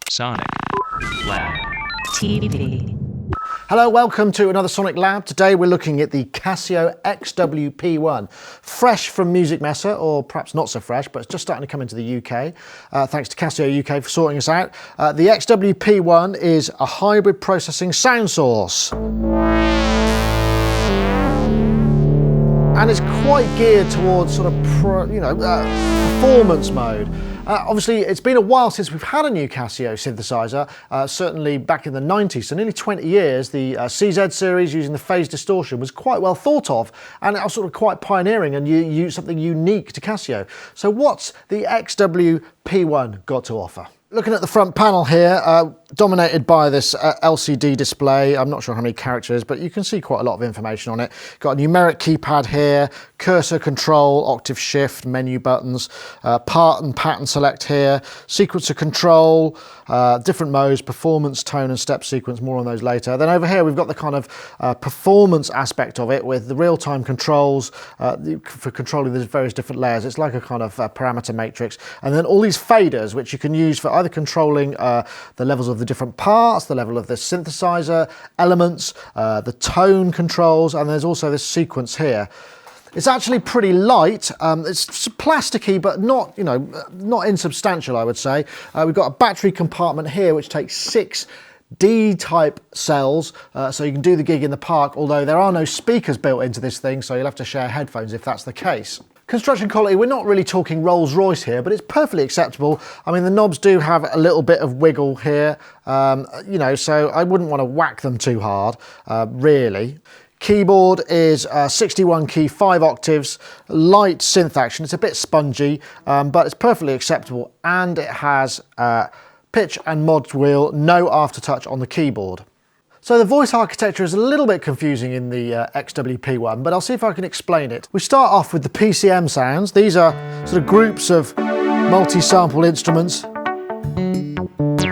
Sonic Lab TV. Hello, welcome to another Sonic Lab. Today we're looking at the Casio XWP1. Fresh from Music Messa, or perhaps not so fresh, but it's just starting to come into the UK. Thanks to Casio UK for sorting us out. The XWP1 is a hybrid processing sound source. And it's quite geared towards sort of performance mode. Obviously, it's been a while since we've had a new Casio synthesizer, certainly back in the 90s, so nearly 20 years. The CZ series using the phase distortion was quite well thought of, and it was sort of quite pioneering and something unique to Casio. So what's the XWP1 got to offer? Looking at the front panel here, dominated by this LCD display. I'm not sure how many characters, but you can see quite a lot of information on it. Got a numeric keypad here, cursor control, octave shift, menu buttons, part and pattern select here, sequencer control, different modes, performance, tone and step sequence, more on those later. Then over here we've got the kind of performance aspect of it with the real-time controls for controlling the various different layers. It's like a kind of parameter matrix. And then all these faders, which you can use for either controlling the levels of the different parts, the level of the synthesizer elements, the tone controls, and there's also this sequence here. It's actually pretty light. It's plasticky, but not, not insubstantial, I would say. We've got a battery compartment here, which takes 6 D-type cells, so you can do the gig in the park, although there are no speakers built into this thing, so you'll have to share headphones if that's the case. Construction quality, we're not really talking Rolls-Royce here, but it's perfectly acceptable. I mean, the knobs do have a little bit of wiggle here, so I wouldn't want to whack them too hard, really. Keyboard is 61 key, 5 octaves, light synth action. It's a bit spongy, but it's perfectly acceptable, and it has pitch and mod wheel, no aftertouch on the keyboard. So the voice architecture is a little bit confusing in the XWP1, but I'll see if I can explain it. We start off with the PCM sounds. These are sort of groups of multi-sample instruments.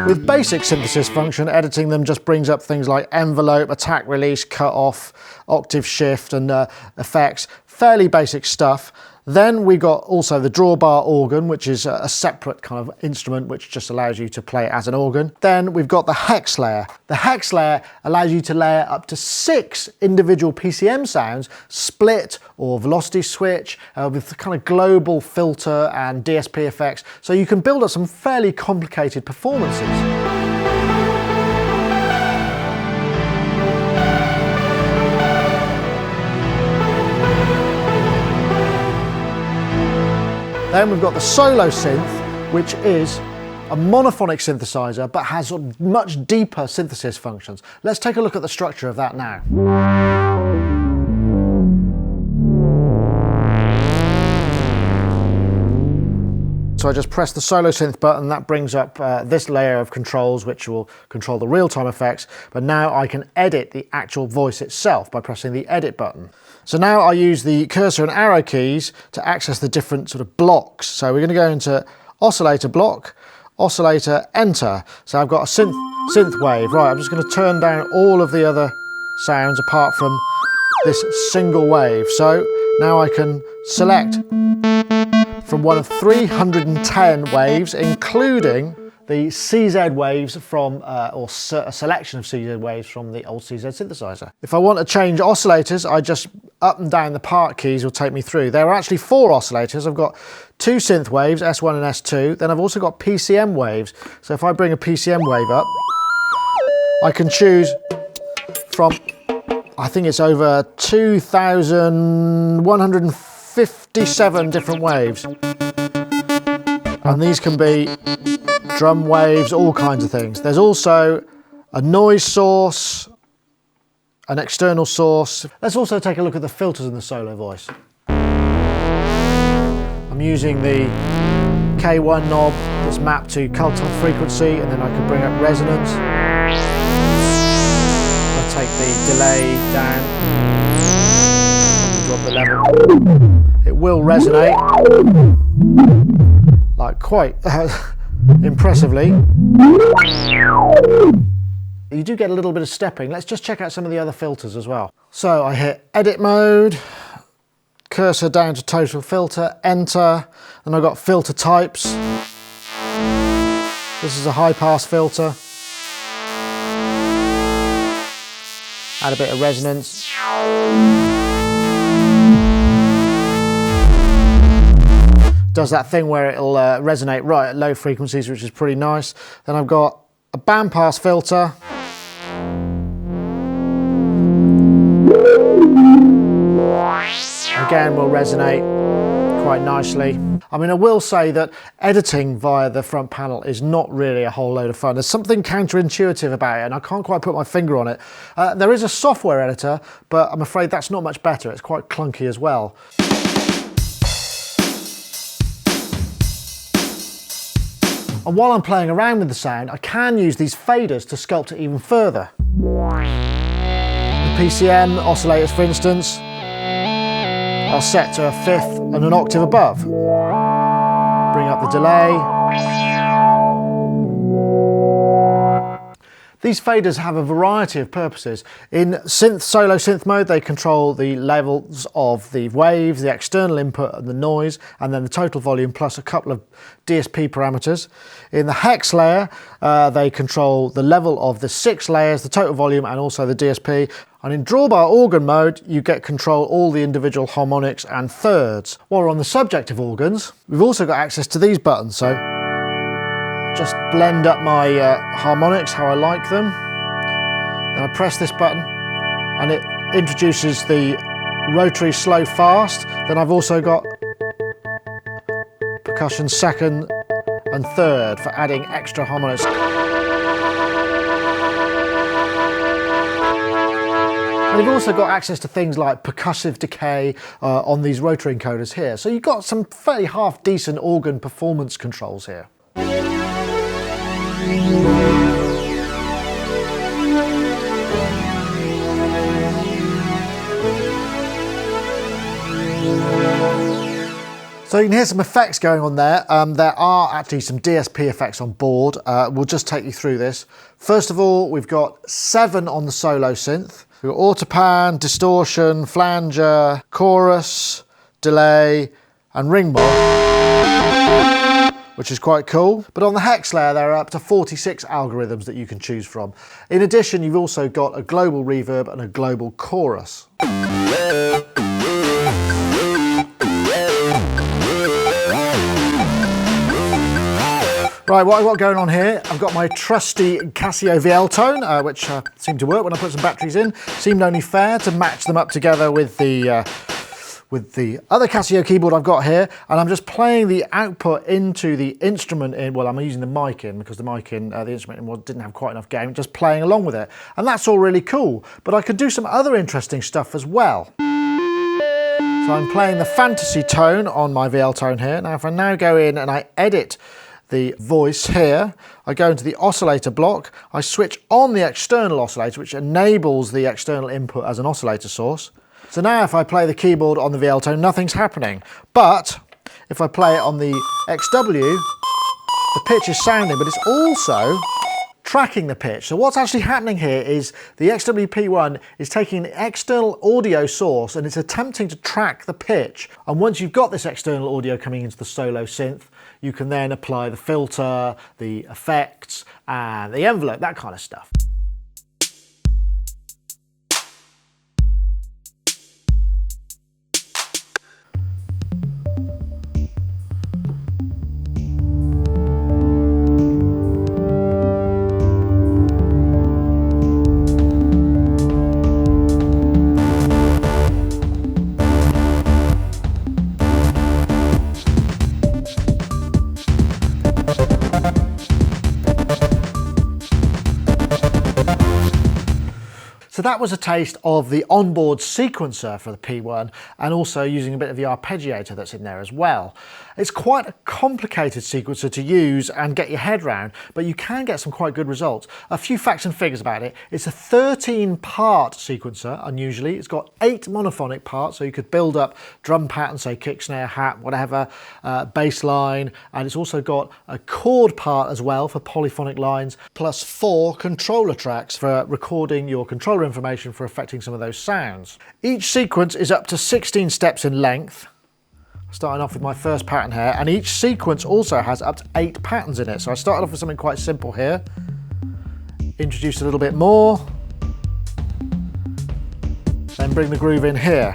With basic synthesis function, editing them just brings up things like envelope, attack release, cut off, octave shift and effects. Fairly basic stuff. Then we got also the drawbar organ, which is a separate kind of instrument which just allows you to play it as an organ. Then we've got the hex layer. The hex layer allows you to layer up to 6 individual PCM sounds, split or velocity switch, with the kind of global filter and DSP effects. So you can build up some fairly complicated performances. Then we've got the solo synth, which is a monophonic synthesizer, but has much deeper synthesis functions. Let's take a look at the structure of that now. So I just press the solo synth button, that brings up this layer of controls which will control the real-time effects, but now I can edit the actual voice itself by pressing the edit button. So now I use the cursor and arrow keys to access the different sort of blocks. So we're going to go into oscillator block, oscillator, enter. So I've got a synth wave. Right, I'm just going to turn down all of the other sounds apart from this single wave. So now I can select from one of 310 waves, including the CZ waves from, or a selection of CZ waves from the old CZ synthesizer. If I want to change oscillators, I just up and down the part keys will take me through. There are actually 4 oscillators. I've got 2 synth waves, S1 and S2. Then I've also got PCM waves. So if I bring a PCM wave up, I can choose from, I think it's over 2,157 different waves. And these can be drum waves, all kinds of things. There's also a noise source, an external source. Let's also take a look at the filters in the solo voice. I'm using the K1 knob that's mapped to cut-off frequency, and then I can bring up resonance. I'll take the delay down, drop the level. It will resonate, like quite impressively. You do get a little bit of stepping. Let's just check out some of the other filters as well. So I hit edit mode, cursor down to total filter, enter, and I've got filter types. This is a high pass filter. Add a bit of resonance. Does that thing where it'll resonate right at low frequencies, which is pretty nice. Then I've got a bandpass filter. Again, will resonate quite nicely. I mean, I will say that editing via the front panel is not really a whole load of fun. There's something counterintuitive about it, and I can't quite put my finger on it. There is a software editor, but I'm afraid that's not much better. It's quite clunky as well. And while I'm playing around with the sound, I can use these faders to sculpt it even further. The PCM oscillators, for instance, are set to a fifth and an octave above. Bring up the delay. These faders have a variety of purposes. In solo synth mode, they control the levels of the waves, the external input and the noise, and then the total volume plus a couple of DSP parameters. In the hex layer, they control the level of the 6 layers, the total volume, and also the DSP. And in drawbar organ mode, you get control all the individual harmonics and thirds. While we're on the subject of organs, we've also got access to these buttons. So just blend up my harmonics how I like them. Then I press this button and it introduces the rotary slow fast. Then I've also got percussion second and third for adding extra harmonics. And you've also got access to things like percussive decay on these rotary encoders here. So you've got some fairly half decent organ performance controls here. So you can hear some effects going on there. There are actually some DSP effects on board. We'll just take you through this. First of all, we've got 7 on the solo synth. We've got autopan, distortion, flanger, chorus, delay, and ring mod, which is quite cool. But on the hex layer, there are up to 46 algorithms that you can choose from. In addition, you've also got a global reverb and a global chorus. Right, what I've got going on here, I've got my trusty Casio VL Tone, which seemed to work when I put some batteries in. Seemed only fair to match them up together with the other Casio keyboard I've got here, and I'm just playing the output into the instrument in, well, I'm using the mic in because the mic in, the instrument in didn't have quite enough gain, just playing along with it. And that's all really cool, but I could do some other interesting stuff as well. So I'm playing the fantasy tone on my VL Tone here. Now if I now go in and I edit the voice here, I go into the oscillator block, I switch on the external oscillator, which enables the external input as an oscillator source. So now if I play the keyboard on the VL Tone, nothing's happening. But if I play it on the XW, the pitch is sounding, but it's also tracking the pitch. So what's actually happening here is the XWP1 is taking an external audio source and it's attempting to track the pitch. And once you've got this external audio coming into the solo synth, you can then apply the filter, the effects, and the envelope, that kind of stuff. So that was a taste of the onboard sequencer for the P1 and also using a bit of the arpeggiator that's in there as well. It's quite a complicated sequencer to use and get your head around, but you can get some quite good results. A few facts and figures about it. It's a 13-part sequencer, unusually. It's got 8 monophonic parts, so you could build up drum patterns, say kick, snare, hat, whatever, bass line, and it's also got a chord part as well for polyphonic lines, plus 4 controller tracks for recording your controller information for affecting some of those sounds. Each sequence is up to 16 steps in length. Starting off with my first pattern here, and each sequence also has up to 8 patterns in it. So I started off with something quite simple here, introduce a little bit more, then bring the groove in here.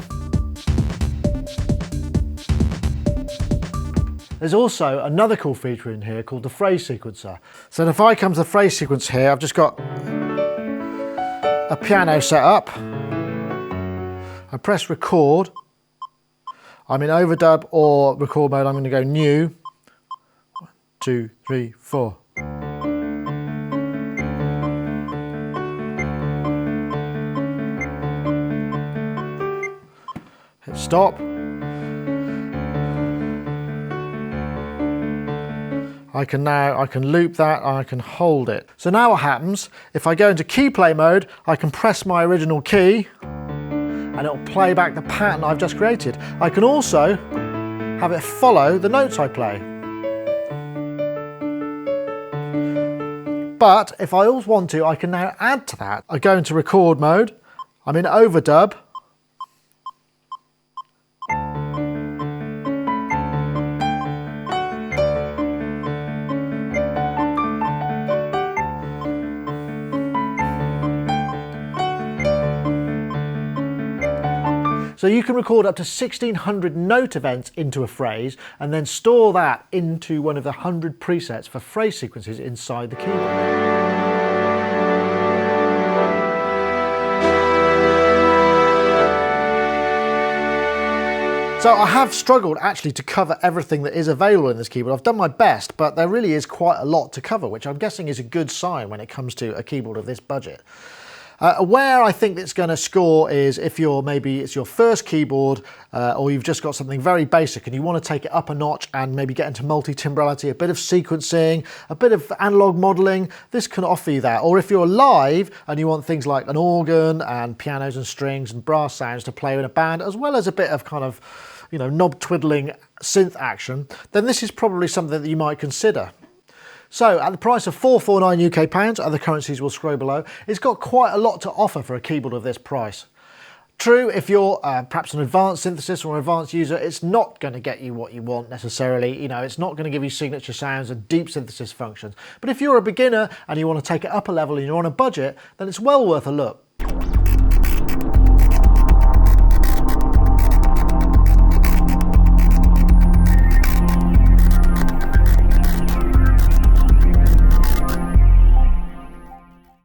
There's also another cool feature in here called the phrase sequencer. So if I come to the phrase sequence here, I've just got a piano set up. I press record. I'm in overdub or record mode. I'm going to go new. 1, 2, 3, 4. Hit stop. I can loop that, and I can hold it. So now what happens, if I go into key play mode, I can press my original key and it'll play back the pattern I've just created. I can also have it follow the notes I play. But if I also want to, I can now add to that. I go into record mode, I'm in overdub, so you can record up to 1600 note events into a phrase and then store that into one of the 100 presets for phrase sequences inside the keyboard. So I have struggled actually to cover everything that is available in this keyboard. I've done my best, but there really is quite a lot to cover, which I'm guessing is a good sign when it comes to a keyboard of this budget. Where I think it's going to score is if maybe it's your first keyboard or you've just got something very basic and you want to take it up a notch and maybe get into multi-timbrality, a bit of sequencing, a bit of analog modeling, this can offer you that. Or if you're live and you want things like an organ and pianos and strings and brass sounds to play in a band, as well as a bit of kind of, you know, knob twiddling synth action, then this is probably something that you might consider. So at the price of £449 UK, other currencies will scroll below, it's got quite a lot to offer for a keyboard of this price. True, if you're perhaps an advanced synthesis or an advanced user, it's not going to get you what you want necessarily. You know, it's not going to give you signature sounds and deep synthesis functions. But if you're a beginner and you want to take it up a level and you're on a budget, then it's well worth a look.